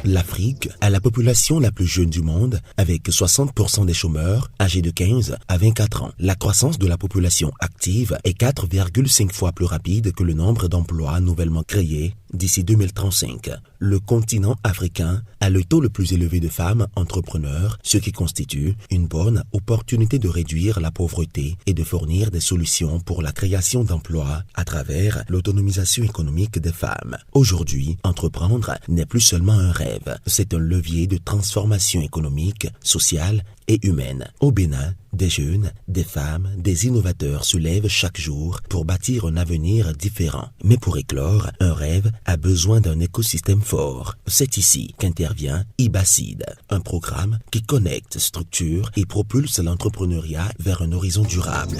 L'Afrique a la population la plus jeune du monde, avec 60% des chômeurs âgés de 15 à 24 ans. La croissance de la population active est 4,5 fois plus rapide que le nombre d'emplois nouvellement créés d'ici 2035. Le continent africain a le taux le plus élevé de femmes entrepreneurs, ce qui constitue une bonne opportunité de réduire la pauvreté et de fournir des solutions pour la création d'emplois à travers l'autonomisation économique des femmes. Aujourd'hui, entreprendre n'est plus seulement un rêve, c'est un levier de transformation économique, sociale et humaine. Au Bénin, des jeunes, des femmes, des innovateurs se lèvent chaque jour pour bâtir un avenir différent. Mais pour éclore, un rêve a besoin d'un écosystème fort. C'est ici qu'intervient IBACID, un programme qui connecte, structure et propulse l'entrepreneuriat vers un horizon durable.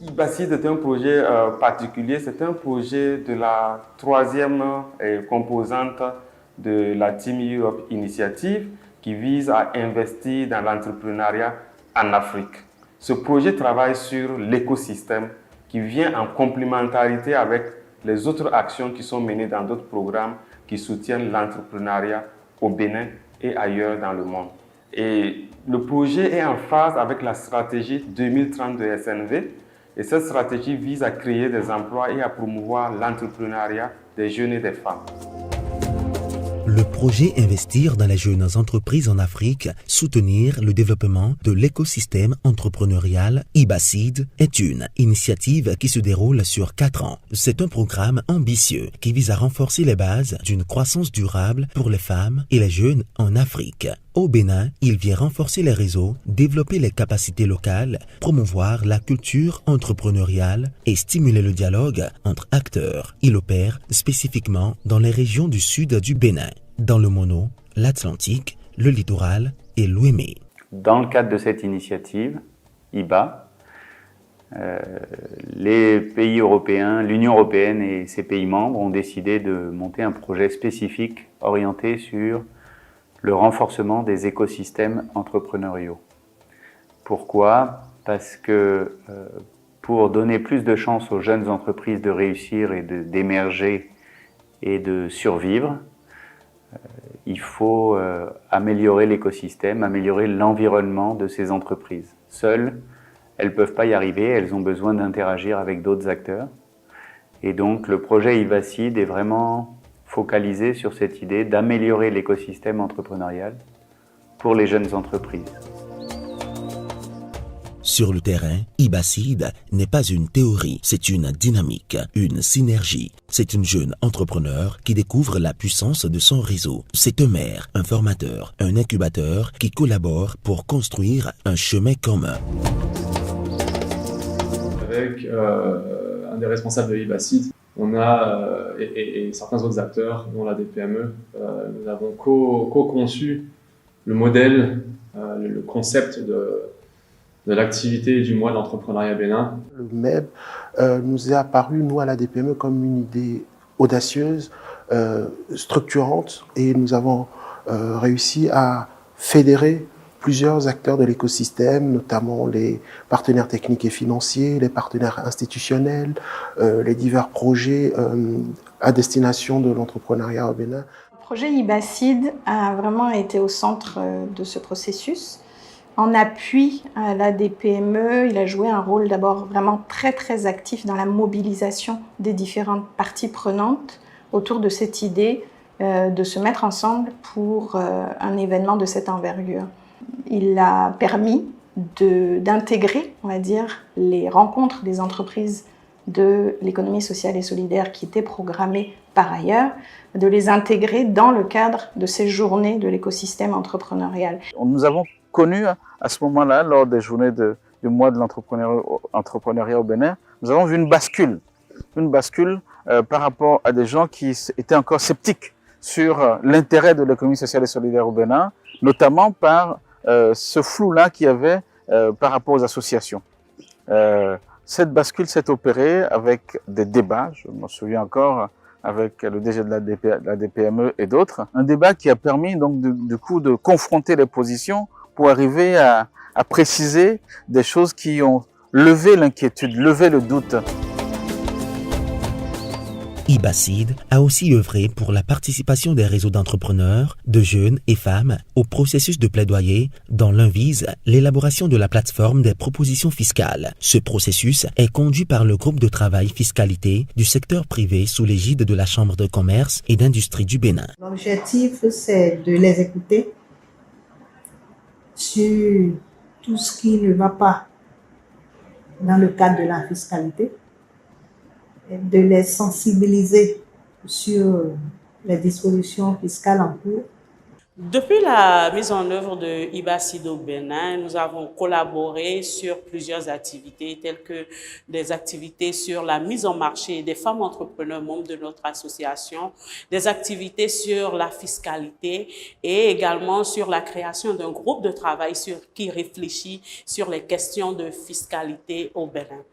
IBACID est un projet particulier, c'est un projet de la troisième composante de la Team Europe Initiative qui vise à investir dans l'entrepreneuriat en Afrique. Ce projet travaille sur l'écosystème qui vient en complémentarité avec les autres actions qui sont menées dans d'autres programmes qui soutiennent l'entrepreneuriat au Bénin et ailleurs dans le monde. Et le projet est en phase avec la stratégie 2030 de SNV. Et cette stratégie vise à créer des emplois et à promouvoir l'entrepreneuriat des jeunes et des femmes. Le projet Investir dans les jeunes entreprises en Afrique, soutenir le développement de l'écosystème entrepreneurial IBACID est une initiative qui se déroule sur 4 ans. C'est un programme ambitieux qui vise à renforcer les bases d'une croissance durable pour les femmes et les jeunes en Afrique. Au Bénin, il vient renforcer les réseaux, développer les capacités locales, promouvoir la culture entrepreneuriale et stimuler le dialogue entre acteurs. Il opère spécifiquement dans les régions du sud du Bénin, dans le Mono, l'Atlantique, le littoral et l'Ouémé. Dans le cadre de cette initiative, IBA, les pays européens, l'Union européenne et ses pays membres ont décidé de monter un projet spécifique orienté sur le renforcement des écosystèmes entrepreneuriaux. Pourquoi ? Parce que pour donner plus de chances aux jeunes entreprises de réussir et d'émerger et de survivre, il faut améliorer l'écosystème, améliorer l'environnement de ces entreprises. Seules, elles ne peuvent pas y arriver, elles ont besoin d'interagir avec d'autres acteurs. Et donc le projet IBACID est vraiment focalisé sur cette idée d'améliorer l'écosystème entrepreneurial pour les jeunes entreprises. Sur le terrain, IBACID n'est pas une théorie, c'est une dynamique, une synergie. C'est une jeune entrepreneur qui découvre la puissance de son réseau. C'est un maire, un formateur, un incubateur qui collaborent pour construire un chemin commun. Avec un des responsables de IBACID, on a, et certains autres acteurs, dont la DPME, nous avons co-conçu le modèle, le concept de l'activité du mois de l'entrepreneuriat bénin. Le MEB nous est apparu, nous, à la DPME, comme une idée audacieuse, structurante, et nous avons réussi à fédérer plusieurs acteurs de l'écosystème, notamment les partenaires techniques et financiers, les partenaires institutionnels, les divers projets à destination de l'entrepreneuriat au Bénin. Le projet IBACID a vraiment été au centre de ce processus. En appui à la DPME, il a joué un rôle d'abord vraiment très actif dans la mobilisation des différentes parties prenantes autour de cette idée de se mettre ensemble pour un événement de cette envergure. Il a permis d'intégrer, on va dire, les rencontres des entreprises de l'économie sociale et solidaire qui étaient programmées par ailleurs, de les intégrer dans le cadre de ces journées de l'écosystème entrepreneurial. Nous avons connu à ce moment-là, lors des journées du mois de l'entrepreneuriat au Bénin, nous avons vu une bascule par rapport à des gens qui étaient encore sceptiques sur l'intérêt de l'économie sociale et solidaire au Bénin, notamment par ce flou-là qu'il y avait par rapport aux associations. Cette bascule s'est opérée avec des débats, je m'en souviens encore, avec le DG de la DPME et d'autres. Un débat qui a permis donc du coup de confronter les positions pour arriver à préciser des choses qui ont levé l'inquiétude, levé le doute. IBACID a aussi œuvré pour la participation des réseaux d'entrepreneurs, de jeunes et femmes au processus de plaidoyer dont l'un vise l'élaboration de la plateforme des propositions fiscales. Ce processus est conduit par le groupe de travail fiscalité du secteur privé sous l'égide de la Chambre de commerce et d'industrie du Bénin. L'objectif, c'est de les écouter sur tout ce qui ne va pas dans le cadre de la fiscalité, de les sensibiliser sur les dispositions fiscales en cours. Depuis la mise en œuvre de IBACID au Bénin, nous avons collaboré sur plusieurs activités, telles que des activités sur la mise en marché des femmes entrepreneurs membres de notre association, des activités sur la fiscalité et également sur la création d'un groupe de travail qui réfléchit sur les questions de fiscalité au Bénin.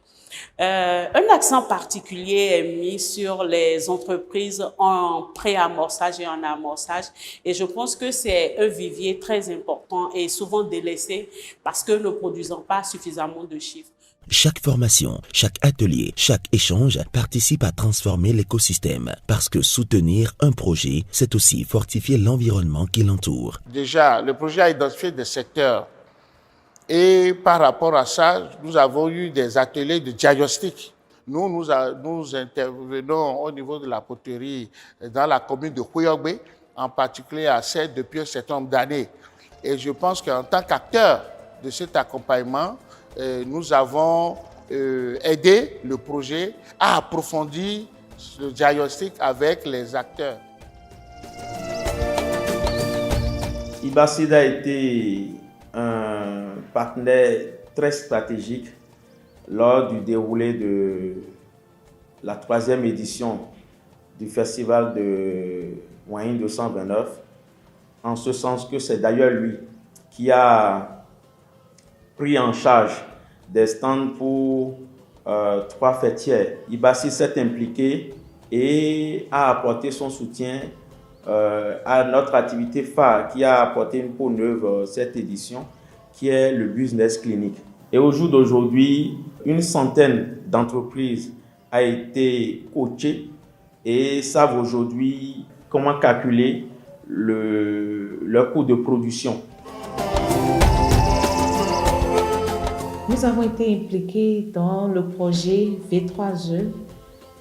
Un accent particulier est mis sur les entreprises en pré-amorçage et en amorçage, et je pense que c'est un vivier très important et souvent délaissé parce que ne produisons pas suffisamment de chiffres. Chaque formation, chaque atelier, chaque échange participe à transformer l'écosystème parce que soutenir un projet, c'est aussi fortifier l'environnement qui l'entoure. Déjà, le projet a identifié des secteurs. Et par rapport à ça, nous avons eu des ateliers de diagnostic. Nous intervenons au niveau de la poterie dans la commune de Huyogbe, en particulier à CED depuis un certain nombre d'années. Et je pense qu'en tant qu'acteur de cet accompagnement, nous avons aidé le projet à approfondir le diagnostic avec les acteurs. IBACID a été un partenaire très stratégique lors du déroulé de la 3e édition du festival de Wayne 229, en ce sens que c'est d'ailleurs lui qui a pris en charge des stands pour 3 fêtières. IBACID s'est impliqué et a apporté son soutien à notre activité phare qui a apporté une peau neuve cette édition, qui est le Business Clinic. Et au jour d'aujourd'hui, une centaine d'entreprises a été coachées et savent aujourd'hui comment calculer leur coût de production. Nous avons été impliqués dans le projet V3E,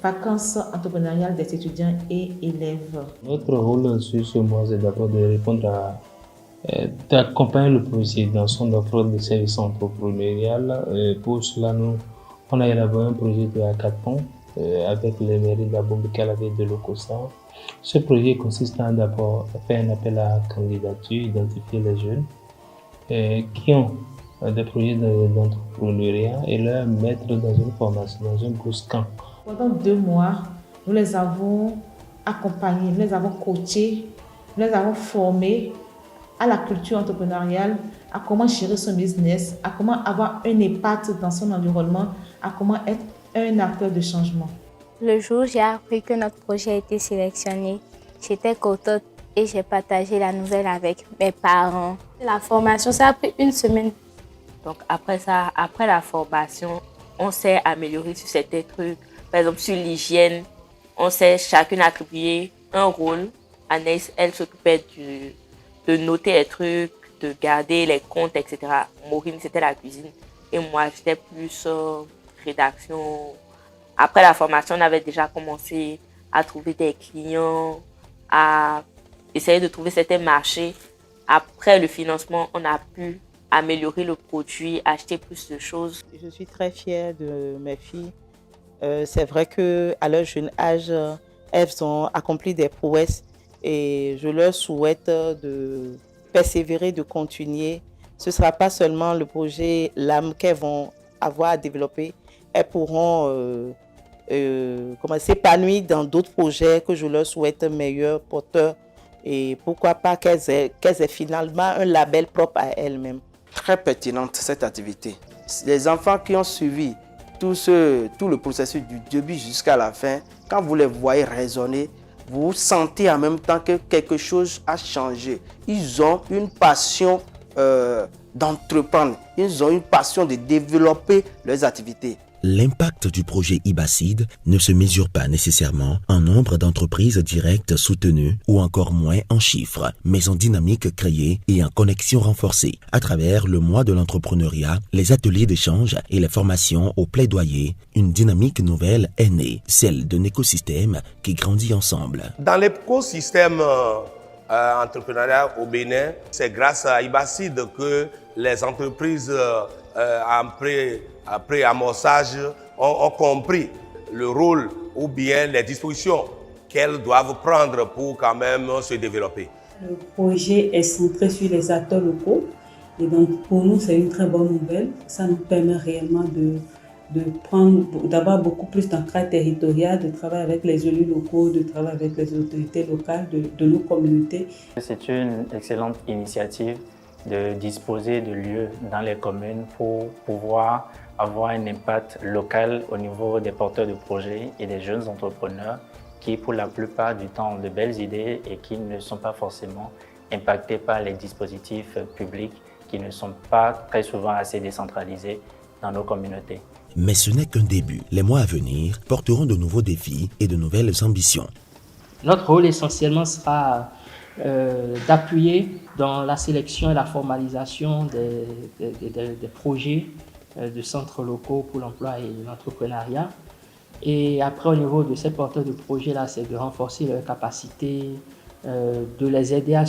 vacances entrepreneuriales des étudiants et élèves. Notre rôle sur ce mois, c'est d'abord de répondre d'accompagner le projet dans son offre de services entrepreneuriales. Pour cela, on a élaboré un projet de hackathon avec les mairies d'Abomey, Calavé et de Lokossa. Ce projet consiste à d'abord faire un appel à candidature, identifier les jeunes qui ont des projets d'entrepreneuriat et leur mettre dans une formation, dans un bootcamp. Pendant 2 mois, nous les avons accompagnés, nous les avons coachés, nous les avons formés à la culture entrepreneuriale, à comment gérer son business, à comment avoir un impact dans son environnement, à comment être un acteur de changement. Le jour où j'ai appris que notre projet a été sélectionné, j'étais contente et j'ai partagé la nouvelle avec mes parents. La formation, ça a pris 1 semaine. Donc après ça, après la formation, on s'est amélioré sur certains trucs. Par exemple, sur l'hygiène, on s'est chacune attribué un rôle. Anaïs, elle s'occupait de noter les trucs, de garder les comptes, etc. Maureen, c'était la cuisine. Et moi, j'étais plus rédaction. Après la formation, on avait déjà commencé à trouver des clients, à essayer de trouver certains marchés. Après le financement, on a pu améliorer le produit, acheter plus de choses. Je suis très fière de mes filles. C'est vrai qu'à leur jeune âge, elles ont accompli des prouesses et je leur souhaite de persévérer, de continuer. Ce ne sera pas seulement le projet LAM qu'elles vont avoir à développer. Elles pourront s'épanouir dans d'autres projets que je leur souhaite meilleurs porteurs et pourquoi pas qu'elles aient finalement un label propre à elles-mêmes. Très pertinente cette activité. Les enfants qui ont suivi tout le processus du début jusqu'à la fin, quand vous les voyez raisonner, vous sentez en même temps que quelque chose a changé. Ils ont une passion d'entreprendre. Ils ont une passion de développer leurs activités. L'impact du projet IBACID ne se mesure pas nécessairement en nombre d'entreprises directes soutenues ou encore moins en chiffres, mais en dynamique créée et en connexion renforcée. À travers le mois de l'entrepreneuriat, les ateliers d'échange et les formations au plaidoyer, une dynamique nouvelle est née, celle d'un écosystème qui grandit ensemble. Dans l'écosystème entrepreneurial au Bénin, c'est grâce à IBACID que les entreprises après amorçage ont compris le rôle ou bien les dispositions qu'elles doivent prendre pour quand même se développer. Le projet est centré sur les acteurs locaux et donc pour nous c'est une très bonne nouvelle. Ça nous permet réellement d'avoir beaucoup plus d'ancrage territorial, de travailler avec les élus locaux, de travailler avec les autorités locales de nos communautés. C'est une excellente initiative de disposer de lieux dans les communes pour pouvoir avoir un impact local au niveau des porteurs de projets et des jeunes entrepreneurs qui, pour la plupart du temps, ont de belles idées et qui ne sont pas forcément impactés par les dispositifs publics qui ne sont pas très souvent assez décentralisés dans nos communautés. Mais ce n'est qu'un début. Les mois à venir porteront de nouveaux défis et de nouvelles ambitions. Notre rôle essentiellement sera d'appuyer dans la sélection et la formalisation des projets de centres locaux pour l'emploi et l'entrepreneuriat. Et après, au niveau de ces porteurs de projets-là, c'est de renforcer leurs capacités, de les aider à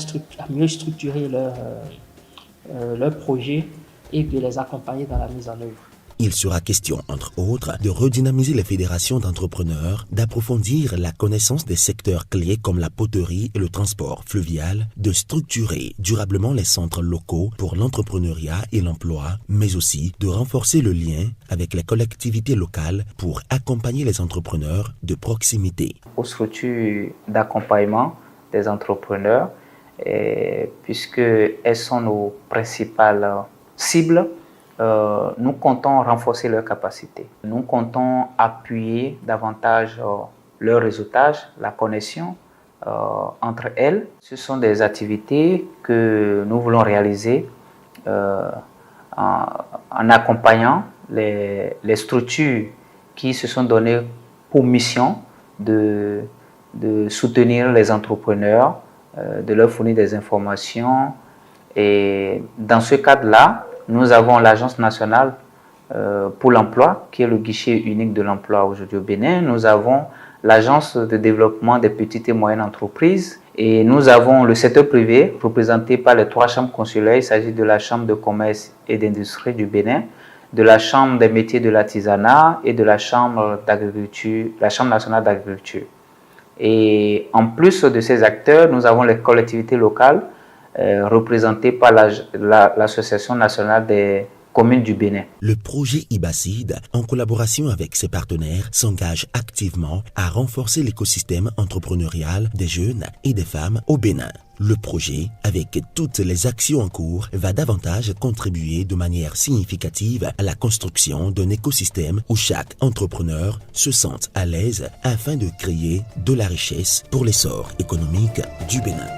mieux structurer leurs projets et de les accompagner dans la mise en œuvre. Il sera question, entre autres, de redynamiser les fédérations d'entrepreneurs, d'approfondir la connaissance des secteurs clés comme la poterie et le transport fluvial, de structurer durablement les centres locaux pour l'entrepreneuriat et l'emploi, mais aussi de renforcer le lien avec les collectivités locales pour accompagner les entrepreneurs de proximité. Aux structures d'accompagnement des entrepreneurs, puisque elles sont nos principales cibles, nous comptons renforcer leurs capacités. Nous comptons appuyer davantage leur réseautage, la connexion entre elles. Ce sont des activités que nous voulons réaliser en accompagnant les structures qui se sont données pour mission de soutenir les entrepreneurs, de leur fournir des informations. Et dans ce cadre-là, nous avons l'Agence nationale pour l'emploi, qui est le guichet unique de l'emploi aujourd'hui au Bénin. Nous avons l'Agence de développement des petites et moyennes entreprises. Et nous avons le secteur privé, représenté par les 3 chambres consulaires. Il s'agit de la Chambre de commerce et d'industrie du Bénin, de la Chambre des métiers de l'artisanat et de la Chambre d'agriculture, la Chambre nationale d'agriculture. Et en plus de ces acteurs, nous avons les collectivités locales, représentée par l'Association nationale des communes du Bénin. Le projet IBACID, en collaboration avec ses partenaires, s'engage activement à renforcer l'écosystème entrepreneurial des jeunes et des femmes au Bénin. Le projet, avec toutes les actions en cours, va davantage contribuer de manière significative à la construction d'un écosystème où chaque entrepreneur se sente à l'aise afin de créer de la richesse pour l'essor économique du Bénin.